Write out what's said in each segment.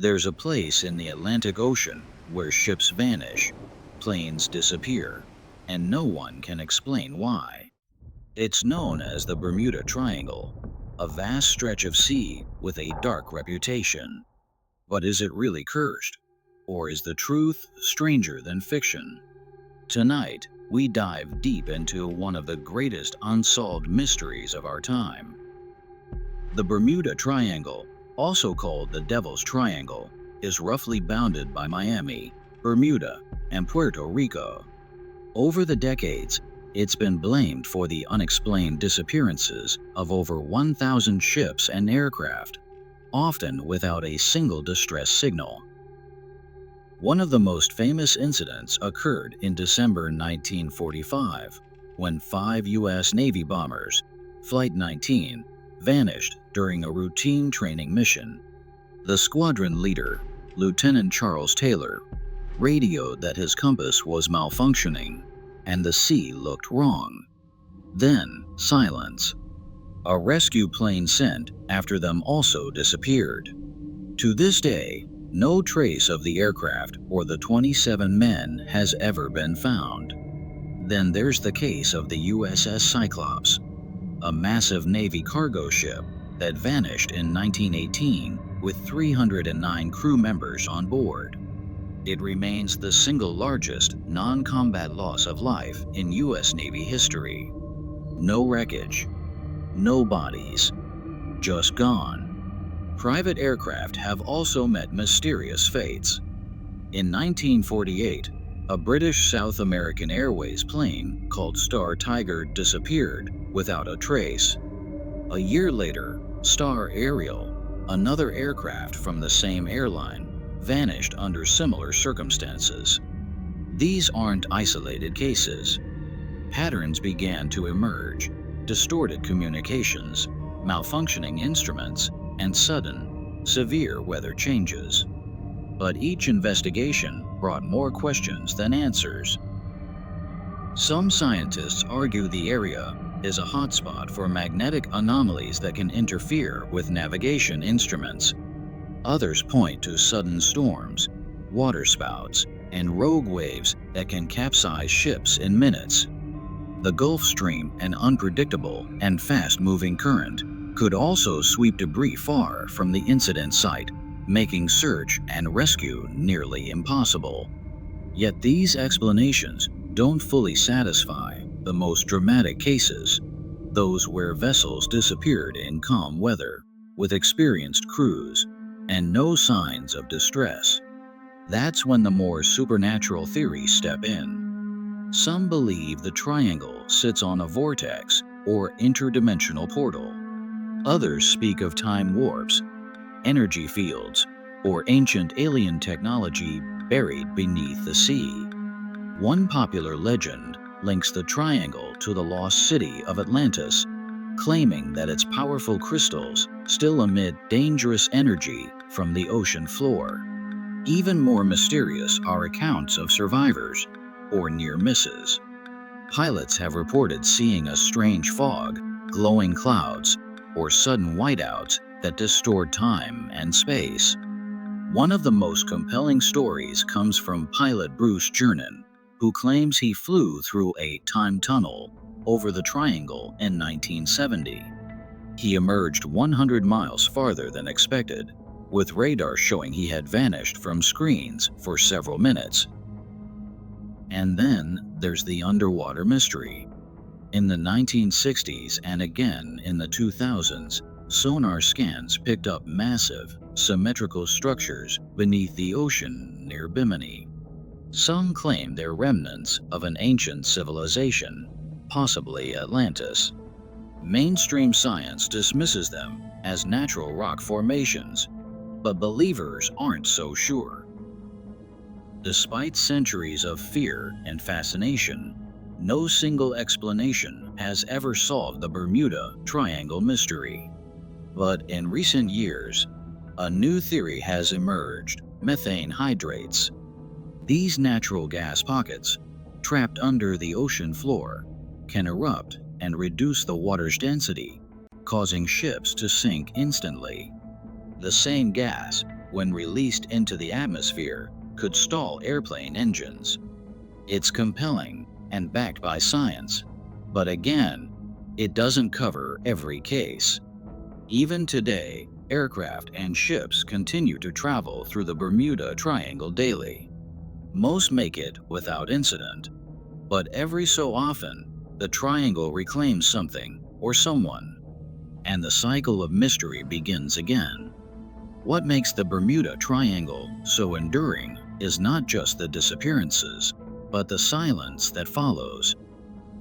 There's a place in the Atlantic Ocean where ships vanish, planes disappear, and no one can explain why. It's known as the Bermuda Triangle, a vast stretch of sea with a dark reputation. But is it really cursed? Or is the truth stranger than fiction? Tonight, we dive deep into one of the greatest unsolved mysteries of our time. The Bermuda Triangle, also called the Devil's Triangle, is roughly bounded by Miami, Bermuda, and Puerto Rico. Over the decades, it's been blamed for the unexplained disappearances of over 1,000 ships and aircraft, often without a single distress signal. One of the most famous incidents occurred in December 1945, when 5 U.S. Navy bombers, Flight 19, vanished during a routine training mission. The squadron leader, Lieutenant Charles Taylor, radioed that his compass was malfunctioning and the sea looked wrong. Then, silence. A rescue plane sent after them also disappeared. To this day, no trace of the aircraft or the 27 men has ever been found. Then there's the case of the USS Cyclops, a massive Navy cargo ship that vanished in 1918 with 309 crew members on board. It remains the single largest non-combat loss of life in U.S. Navy history. No wreckage, no bodies, just gone. Private aircraft have also met mysterious fates. In 1948, a British South American Airways plane called Star Tiger disappeared without a trace. A year later, Star Ariel, another aircraft from the same airline, vanished under similar circumstances. These aren't isolated cases. Patterns began to emerge: distorted communications, malfunctioning instruments, and sudden, severe weather changes. But each investigation brought more questions than answers. Some scientists argue the area is a hotspot for magnetic anomalies that can interfere with navigation instruments. Others point to sudden storms, waterspouts, and rogue waves that can capsize ships in minutes. The Gulf Stream, an unpredictable and fast-moving current, could also sweep debris far from the incident site, making search and rescue nearly impossible. Yet these explanations don't fully satisfy the most dramatic cases, those where vessels disappeared in calm weather, with experienced crews, and no signs of distress. That's when the more supernatural theories step in. Some believe the triangle sits on a vortex or interdimensional portal. Others speak of time warps, energy fields, or ancient alien technology buried beneath the sea. One popular legend links the triangle to the lost city of Atlantis, claiming that its powerful crystals still emit dangerous energy from the ocean floor. Even more mysterious are accounts of survivors or near misses. Pilots have reported seeing a strange fog, glowing clouds, or sudden whiteouts that distort time and space. One of the most compelling stories comes from pilot Bruce Jernan, who claims he flew through a time tunnel over the triangle in 1970. He emerged 100 miles farther than expected, with radar showing he had vanished from screens for several minutes. And then there's the underwater mystery. In the 1960s and again in the 2000s, sonar scans picked up massive, symmetrical structures beneath the ocean near Bimini. Some claim they're remnants of an ancient civilization, possibly Atlantis. Mainstream science dismisses them as natural rock formations, but believers aren't so sure. Despite centuries of fear and fascination, no single explanation has ever solved the Bermuda Triangle mystery. But in recent years, a new theory has emerged: methane hydrates. These natural gas pockets, trapped under the ocean floor, can erupt and reduce the water's density, causing ships to sink instantly. The same gas, when released into the atmosphere, could stall airplane engines. It's compelling and backed by science. But again, it doesn't cover every case. Even today, aircraft and ships continue to travel through the Bermuda Triangle daily. Most make it without incident, but every so often, the triangle reclaims something or someone, and the cycle of mystery begins again. What makes the Bermuda Triangle so enduring is not just the disappearances, but the silence that follows.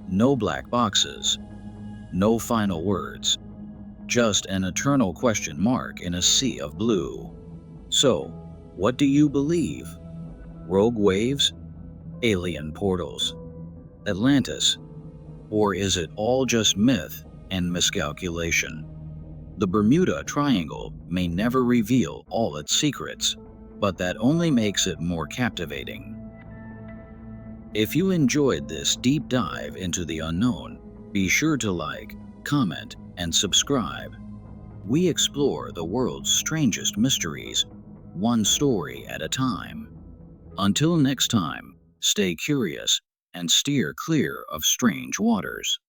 No black boxes, no final words, just an eternal question mark in a sea of blue. So, what do you believe? Rogue waves? Alien portals? Atlantis? Or is it all just myth and miscalculation? The Bermuda Triangle may never reveal all its secrets, but that only makes it more captivating. If you enjoyed this deep dive into the unknown, be sure to like, comment, and subscribe. We explore the world's strangest mysteries, one story at a time. Until next time, stay curious and steer clear of strange waters.